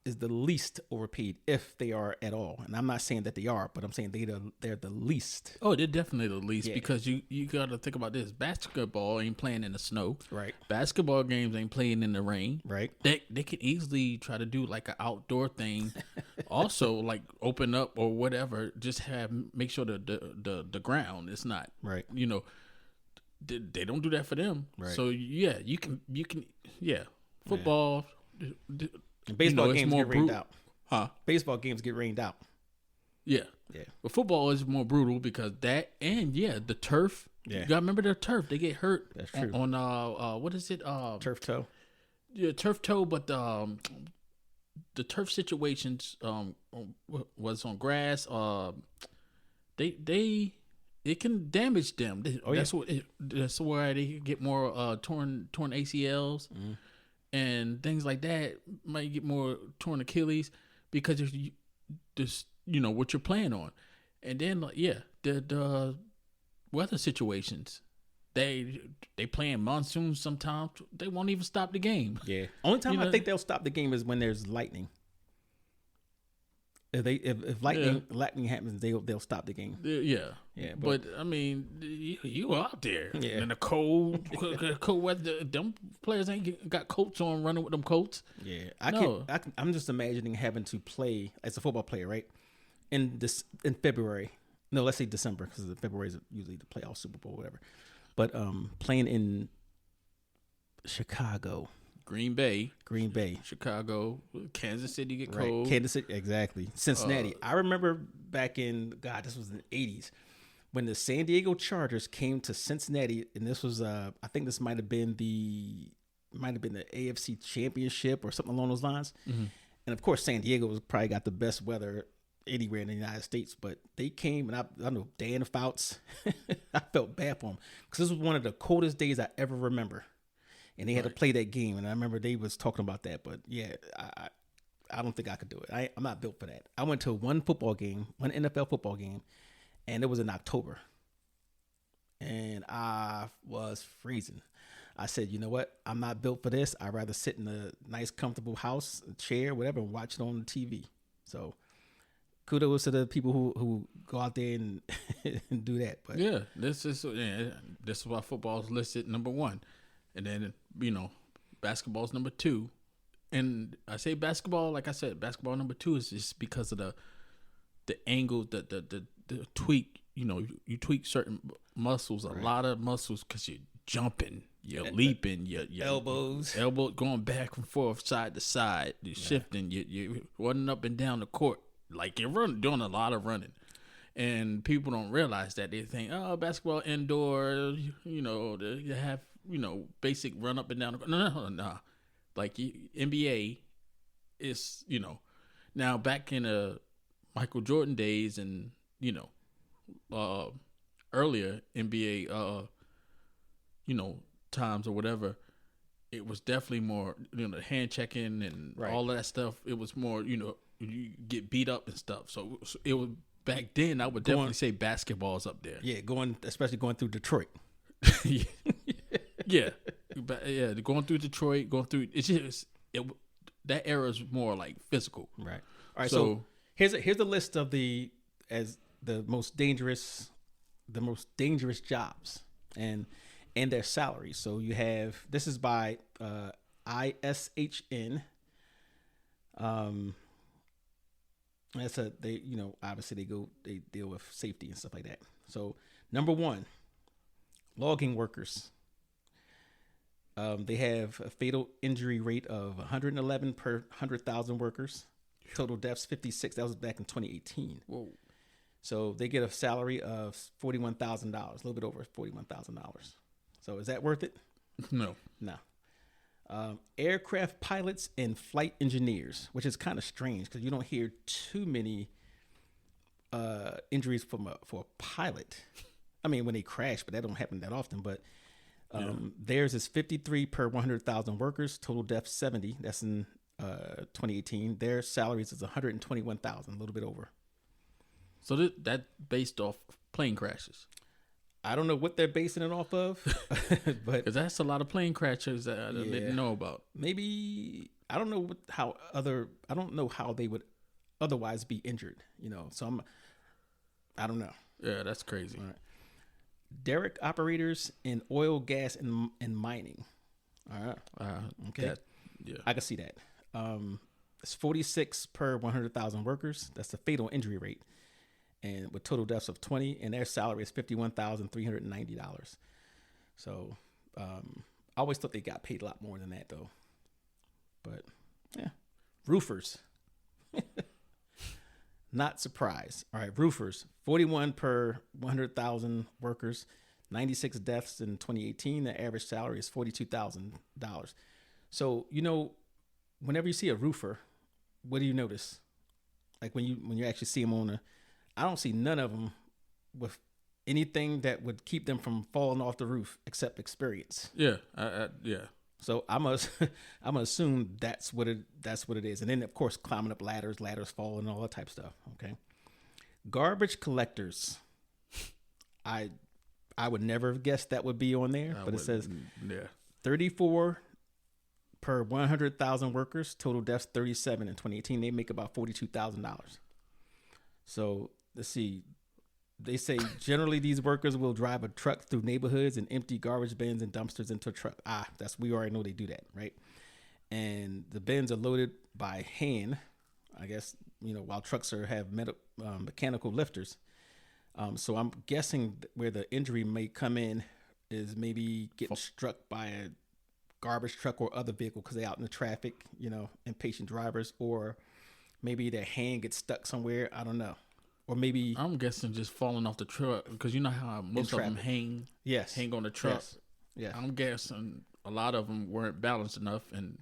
is the least overpaid if they are at all. And I'm not saying that they are, but I'm saying they're the least. Oh, they're definitely the least Yeah. because you got to think about this. Basketball ain't playing in the snow. Right. Basketball games ain't playing in the rain. Right. They can easily try to do like an outdoor thing. Also, like open up or whatever. Just make sure the ground is not. Right. You know, they don't do that for them. Right. So yeah, you can football. And baseball it's games more get rained brute. out. Huh? Baseball games get rained out. Yeah. Yeah. But football is more brutal because that and the turf. Yeah. You gotta remember the turf. They get hurt. That's true. On what is it? Turf toe. Yeah, turf toe, but the turf situations was on grass. It can damage them. That's why they get more torn ACLs and things like that. Might get more torn Achilles because of just what you're playing on, and then the weather situations. They play in monsoon sometimes. They won't even stop the game. Yeah. Only time I think they'll stop the game is when there's lightning. If lightning happens, they'll stop the game. Yeah. Yeah. But I mean, you out there in the cold weather. Them players ain't got coats on, running with them coats. Yeah. I'm just imagining having to play as a football player, right? In February. No, let's say December, because February is usually the playoff, Super Bowl, whatever. But playing in Chicago, Green Bay, Chicago, Kansas City get right? cold. Kansas City, exactly. Cincinnati. I remember back in this was in the 80s when the San Diego Chargers came to Cincinnati, and this was I think this might have been the AFC Championship or something along those lines. Mm-hmm. And of course, San Diego was probably got the best weather anywhere in the United States, but they came, and I know Dan Fouts, I felt bad for him because this was one of the coldest days I ever remember, and they had to play that game, and I remember they was talking about that. But yeah, I don't think I could do it. I'm not built for that. I went to one NFL football game, and it was in October, and I was freezing. I said, you know what? I'm not built for this. I'd rather sit in a nice, comfortable house, a chair, whatever, and watch it on the TV. So kudos to the people who go out there and, and do that. But yeah, this is why football is listed number 1, and then basketball's number 2. And I say basketball, like I said, basketball number 2 is just because of the angle, the tweak. You tweak certain muscles, a lot of muscles, because you're jumping, you're leaping, your elbows going back and forth, side to side, you're shifting, you're running up and down the court. Like you're doing a lot of running, and people don't realize that. They think, oh, basketball indoor, you have basic run up and down. No. Like NBA is now back in the Michael Jordan days and earlier NBA times or whatever. It was definitely more the hand checking and all of that stuff. It was more you get beat up and stuff. So it was back then. I would definitely say basketball's up there. Yeah, especially going through Detroit. yeah, going through Detroit, it's just that era is more like physical. Right. All right. So here's a list of the most dangerous jobs and their salaries. So you have, this is by ISHN. They obviously they deal with safety and stuff like that. So number 1, logging workers. They have a fatal injury rate of 111 per 100,000 workers. Total deaths 56. That was back in 2018. Whoa. So they get a salary of $41,000, a little bit over $41,000. So is that worth it? No. Aircraft pilots and flight engineers, which is kind of strange because you don't hear too many injuries for a pilot. I mean, when they crash, but that don't happen that often. But theirs is 53 per 100,000 workers. Total deaths 70. That's in 2018. Their salaries is 121,000, a little bit over. So that based off plane crashes. I don't know what they're basing it off of, but because that's a lot of plane crashes that I didn't know about. Maybe I don't know I don't know how they would otherwise be injured. So I don't know. Yeah, that's crazy. All right. Derrick operators in oil, gas, and mining. All right. Okay. Yeah. I can see that. It's 46 per 100,000 workers. That's the fatal injury rate, and with total deaths of 20, and their salary is $51,390. So I always thought they got paid a lot more than that, though. But yeah, roofers. Not surprised. All right, roofers, 41 per 100,000 workers, 96 deaths in 2018. The average salary is $42,000. So, whenever you see a roofer, what do you notice? Like when you actually see them I don't see none of them with anything that would keep them from falling off the roof except experience. Yeah, yeah. So I'm gonna assume that's what it is, and then of course climbing up ladders falling, and all that type of stuff. Okay, garbage collectors. I would never have guessed that would be on there, but it says 34 per 100,000 workers. Total deaths 37 in 2018. They make about $42,000. So let's see. They say generally these workers will drive a truck through neighborhoods and empty garbage bins and dumpsters into a truck. We already know they do that, right? And the bins are loaded by hand, I guess, while trucks have mechanical lifters. So I'm guessing where the injury may come in is maybe getting struck by a garbage truck or other vehicle because they're out in the traffic, impatient drivers, or maybe their hand gets stuck somewhere. I don't know. Or maybe I'm guessing just falling off the truck because you know how most of them hang on the truck. Yes. I'm guessing a lot of them weren't balanced enough and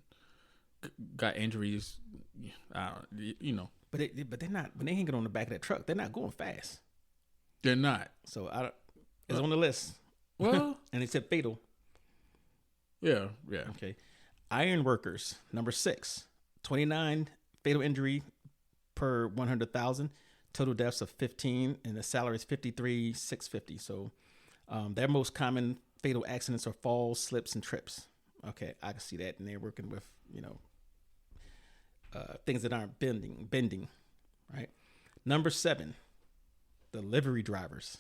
got injuries. But they're not. When they hang it on the back of that truck, they're not going fast. They're not. So it's on the list. Well, and it said fatal. Yeah. Okay. Iron workers, number 6, 29 fatal injury per 100,000. Total deaths of 15, and the salary is $53,650. So their most common fatal accidents are falls, slips, and trips. Okay, I can see that. And they're working with, things that aren't bending, right? Number 7, delivery drivers.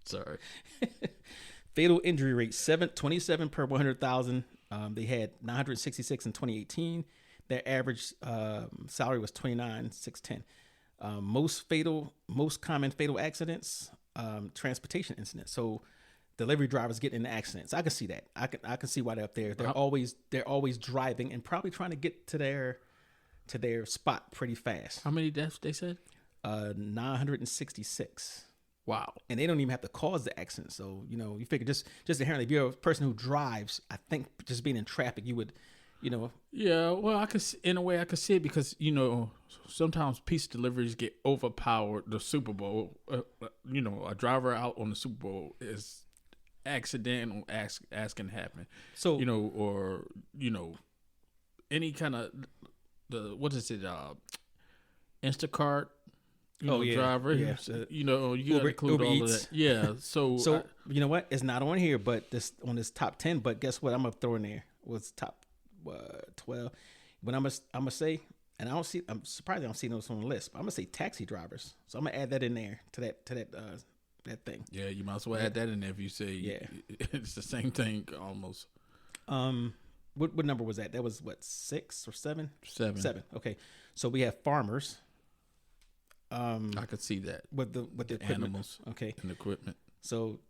Sorry. Fatal injury rate 27 per 100,000. They had 966 in 2018. Their average salary was $29,610. Most common fatal accidents, transportation incidents. So delivery drivers get into accidents. I can see that. I can see why they're up there. They're always driving and probably trying to get to their spot pretty fast. How many deaths they said? 966. Wow. And they don't even have to cause the accident. So you figure just inherently, if you're a person who drives, I think just being in traffic, you would. Yeah, well, I could see it because sometimes pizza deliveries get overpowered. The Super Bowl, a driver out on the Super Bowl is accidental as can happen. So or any kind of what is it? Instacart. Driver. Yeah. You got to include Uber all Eats. of that. Yeah. So you know what? It's not on here, but on this top 10. But guess what? I'm gonna throw in there was top 12. But I'm gonna say, and I'm surprised I don't see those on the list. But I'm gonna say taxi drivers. So I'm gonna add that in there to that thing. Yeah, you might as well add that in there if you say it's the same thing almost. What number was that? That was what, 6 or 7? 7. Okay, so we have farmers. I could see that with the equipment. Animals, okay, and equipment. So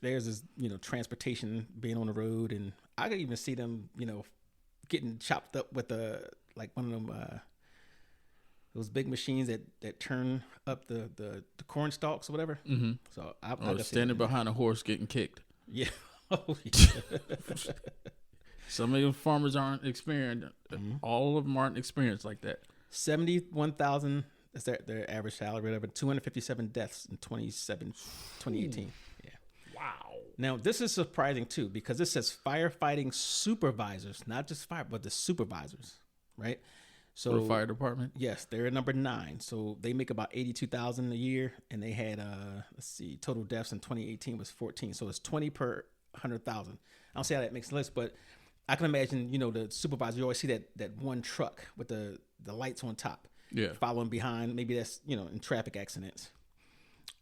there's this transportation being on the road, and I could even see them getting chopped up with one of them those big machines that turn up the corn stalks or whatever. Mm-hmm. So or standing behind a horse getting kicked. Yeah. Oh, yeah. Some of the farmers aren't experienced. Mm-hmm. All of them aren't experienced like that. 71,000 is their average salary, whatever. 257 deaths in 2018. Ooh. Yeah. Wow. Now, this is surprising, too, because it says firefighting supervisors, not just fire, but the supervisors, right? So for the fire department? Yes, they're at number 9. So they make about 82,000 a year, and they had, total deaths in 2018 was 14. So it's 20 per 100,000. I don't see how that makes the list, but I can imagine, the supervisor, you always see that one truck with the lights on top. Yeah. Following behind. Maybe that's, in traffic accidents.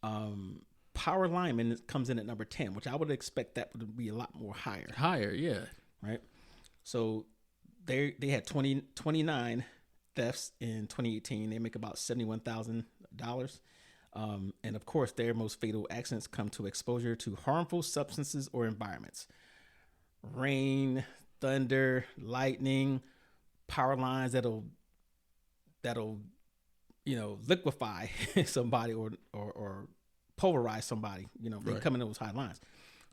Power lineman comes in at number 10, which I would expect that would be a lot more higher. Higher, yeah. Right? So they had 29 thefts in 2018. They make about $71,000. And of course, their most fatal accidents come to exposure to harmful substances or environments. Rain, thunder, lightning, power lines that'll liquefy somebody or polarize somebody. They come in those high lines.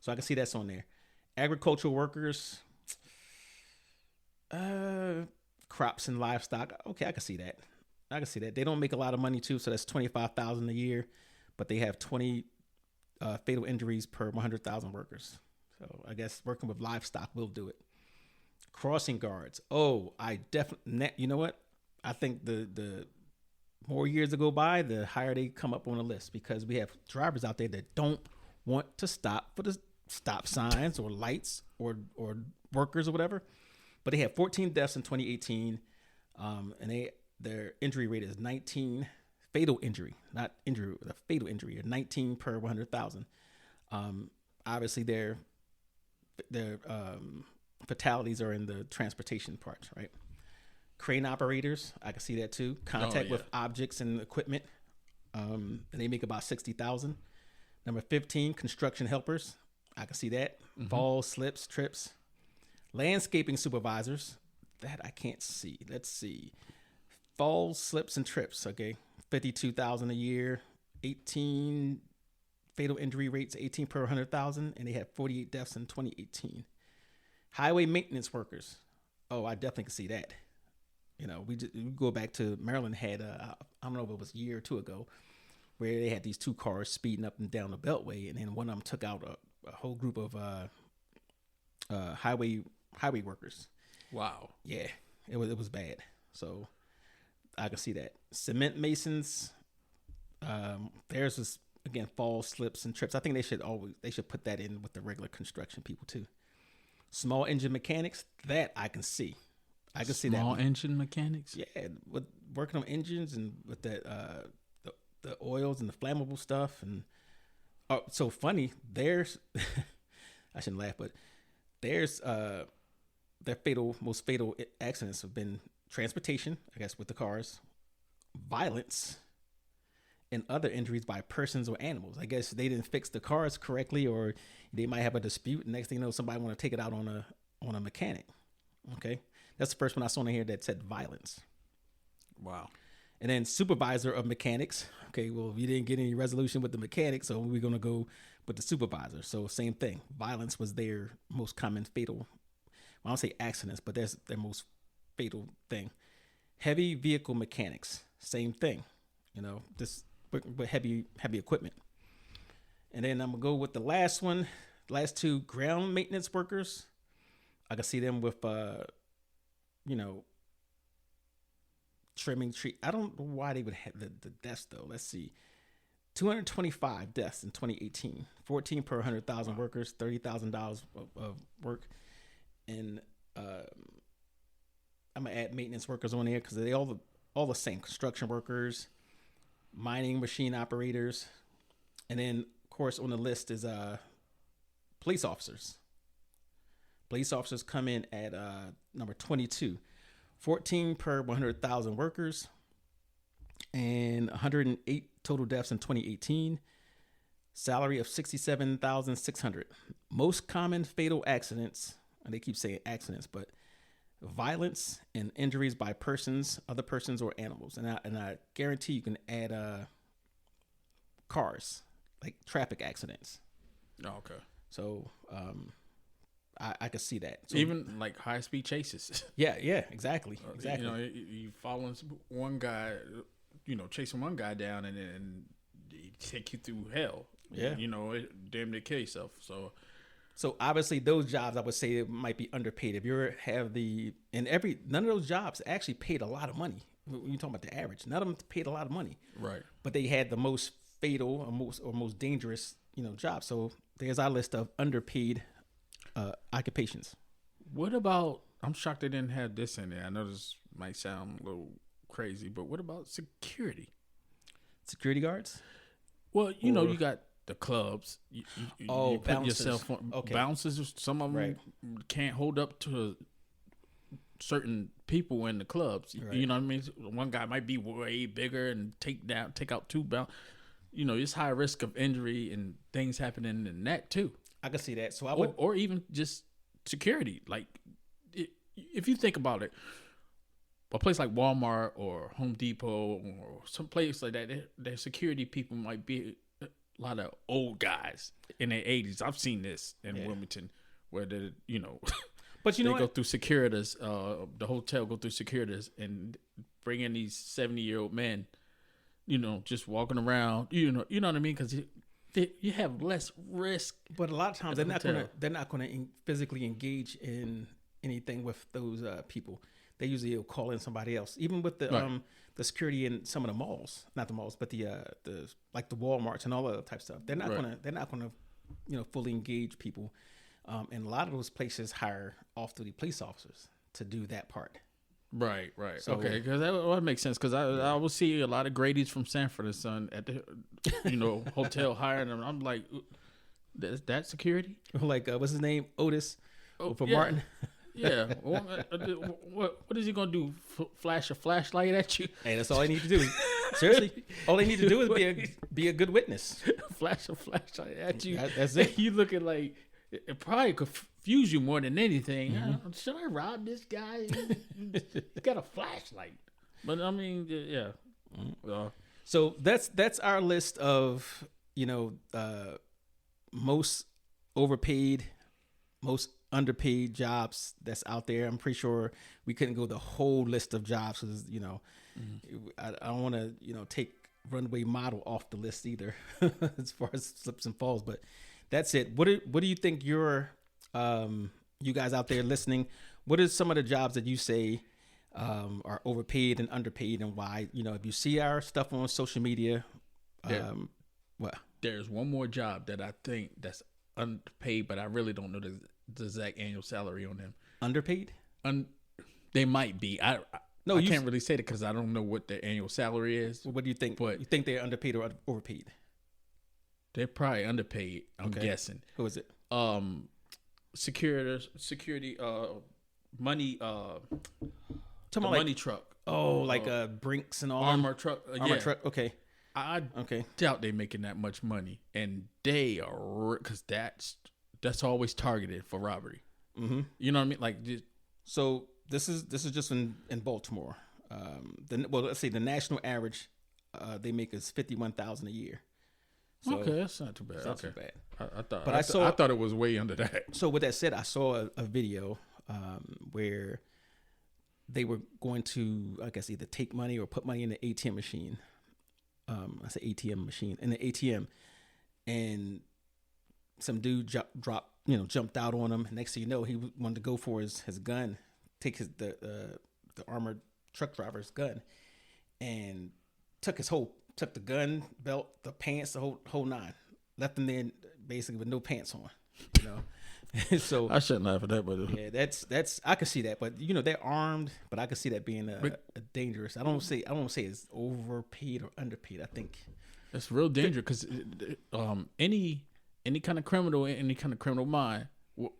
So I can see that's on there. Agricultural workers, crops and livestock. Okay, I can see that. They don't make a lot of money too, so that's $25,000 a year, but they have 20 fatal injuries per 100,000 workers. So I guess working with livestock will do it. Crossing guards. Oh, I definitely. You know what? I think the more years that go by, the higher they come up on the list, because we have drivers out there that don't want to stop for the stop signs or lights or workers or whatever. But they had 14 deaths in 2018, and their injury rate is 19. Fatal injury, not injury, a fatal injury, 19 per 100,000. Obviously, their fatalities are in the transportation parts, right? Crane operators, I can see that too. Contact with objects and equipment, and they make about 60,000. Number 15, construction helpers, I can see that. Falls, slips, trips. Landscaping supervisors, that I can't see. Let's see. Falls, slips, and trips. Okay, 52,000 a year. 18 fatal injury rates, 18 per 100,000, and they had 48 deaths in 2018. Highway maintenance workers. Oh, I definitely can see that. We go back to Maryland had I don't know if it was a year or two ago, where they had these two cars speeding up and down the Beltway, and then one of them took out a whole group of highway workers. Wow. Yeah, it was bad. So I can see that. Cement masons. There's this again, falls, slips, and trips. I think they should put that in with the regular construction people too. Small engine mechanics, that I can see. I can see that. Small engine mechanics? Yeah, with working on engines and with that the oils and the flammable stuff. And so funny, there's I shouldn't laugh, but there's their most fatal accidents have been transportation, I guess, with the cars, violence, and other injuries by persons or animals. I guess they didn't fix the cars correctly, or they might have a dispute. Next thing you know, somebody want to take it out on a mechanic. Okay, that's the first one I saw in here that said violence. Wow. And then supervisor of mechanics. Okay, well, we didn't get any resolution with the mechanic, so we're going to go with the supervisor. So same thing. Violence was their most common fatal. I don't say accidents, but that's their most fatal thing. Heavy vehicle mechanics. Same thing. This with heavy equipment. And then I'm going to go with the last one. Last two, ground maintenance workers. I can see them with, trimming tree. I don't know why they would have the deaths though. Let's see. 225 deaths in 2018. 14 per 100,000 workers, $30,000 of work. And I'm going to add maintenance workers on there because they all the same. Construction workers, mining machine operators. And then, of course, on the list is police officers. Police officers come in at number 22. 14 per 100,000 workers, and 108 total deaths in 2018. Salary of $67,600. Most common fatal accidents, and they keep saying accidents, but violence and injuries by persons, other persons, or animals. And I guarantee you can add cars, like traffic accidents. Oh, okay. So I could see that. So, even like high speed chases. Yeah, exactly. You following one guy, chasing one guy down, and then he take you through hell. Yeah, damn near kill yourself. So obviously those jobs I would say might be underpaid. If you have none of those jobs actually paid a lot of money. When you're talking about the average, none of them paid a lot of money. Right. But they had the most fatal or most dangerous jobs. So there's our list of underpaid occupations. What about? I'm shocked they didn't have this in there. I know this might sound a little crazy, but what about security? Security guards? Well, you know, you got the clubs. You put bouncers. yourself on Okay. bouncers. Some of them Right. can't hold up to certain people in the clubs. Right. You know what I mean? One guy might be way bigger and take out two bounce. You know, it's high risk of injury and things happening in that too. I can see that. So I would. Or even just security. Like, if you think about it, a place like Walmart or Home Depot or some place like that, their security people might be a lot of old guys in their 80s. I've seen this in Wilmington, where they, you know, but you they know go through Securitas. The hotel go through Securitas and bring in these 70-year-old men. You know, just walking around. You know what I mean? Because you have less risk. But a lot of times they're not gonna physically engage in anything with those people. They usually will call in somebody else. Even with the security in some of the malls, not the malls, but the like the Walmarts and all that type of stuff. They're not gonna fully engage people. And a lot of those places hire off-duty police officers to do that part. Right. So, okay, because that makes sense. Because I will see a lot of Grady's from Sanford and Son at the hotel hiring them. I'm like, that security? Like what's his name? Otis for Martin. Yeah. What is he gonna do? Flash a flashlight at you? Hey, that's all I need to do. Seriously, all they need to do is be a good witness. Flash a flashlight at you. That's it. You looking like it probably confuse you more than anything. Mm-hmm. Should I rob this guy? He's got a flashlight. But I mean, yeah. So that's our list of most overpaid, most underpaid jobs that's out there. I'm pretty sure we couldn't go the whole list of jobs because I don't want to take runway model off the list either as far as slips and falls. But that's it. What do you think you guys out there listening? What are some of the jobs that you say are overpaid and underpaid, and why? If you see our stuff on social media, there's one more job that I think that's underpaid, but I really don't know the exact annual salary on them. Underpaid? They might be. I can't really say that because I don't know what their annual salary is. What do you think? But you think they're underpaid or overpaid? They're probably underpaid. I'm guessing. Who is it? Security. Money. Money truck. Oh, like Brinks and all. Armor truck. Armor truck. Okay. I doubt they're making that much money, and they are because that's always targeted for robbery. Mm-hmm. You know what I mean? Like, so this is just in Baltimore. Let's say the national average they make is $51,000 a year. So okay, that's not too bad. It's not too bad. I thought it was way under that. So with that said, I saw a video where they were going to, I guess, either take money or put money in the ATM machine. I say ATM machine in the ATM, and some dude jumped out on him. Next thing you know, he wanted to go for his gun, take the armored truck driver's gun, and took the gun, belt, the pants, the whole nine. Left him there basically with no pants on. So I shouldn't laugh at that, but yeah, that's I can see that. But they're armed, but I can see that being a dangerous. I don't say it's overpaid or underpaid. I think it's real dangerous because any kind of criminal, any kind of criminal mind,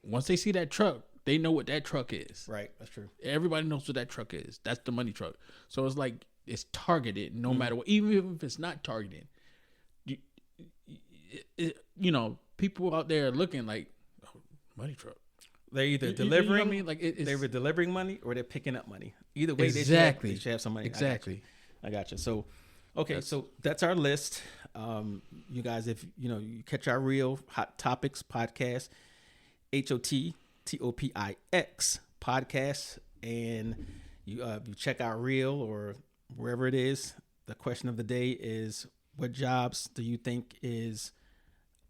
once they see that truck, they know what that truck is. Right, that's true. Everybody knows what that truck is. That's the money truck. So it's like it's targeted no matter what. Even if it's not targeted, people out there are looking like, oh, money truck. They're either delivering, I mean? Like they were delivering money or they're picking up money. Either way, they should have some money. Exactly. I got you. So, okay, so that's our list. You guys, if you catch our real Hot Topics podcast, HOTTOPIX podcast, and you check our reel or wherever it is, the question of the day is, what jobs do you think is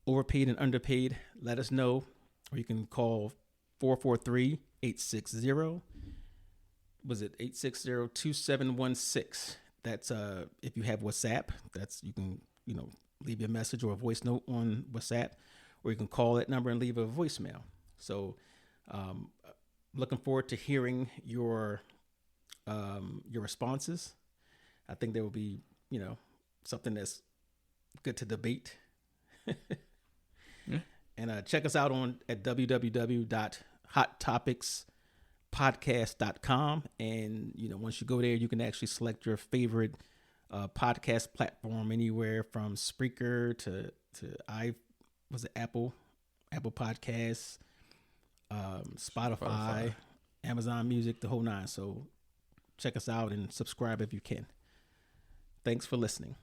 overpaid and underpaid? Let us know, or you can call 443-860. Was it 860-2716? That's if you have WhatsApp, you can leave your message or a voice note on WhatsApp, or you can call that number and leave a voicemail. So looking forward to hearing your responses. I think there will be, something that's good to debate. Yeah. And check us out at www.hottopicspodcast.com. And once you go there, you can actually select your favorite podcast platform, anywhere from Spreaker to Apple Podcasts, Spotify, Amazon Music, the whole nine. So check us out and subscribe if you can. Thanks for listening.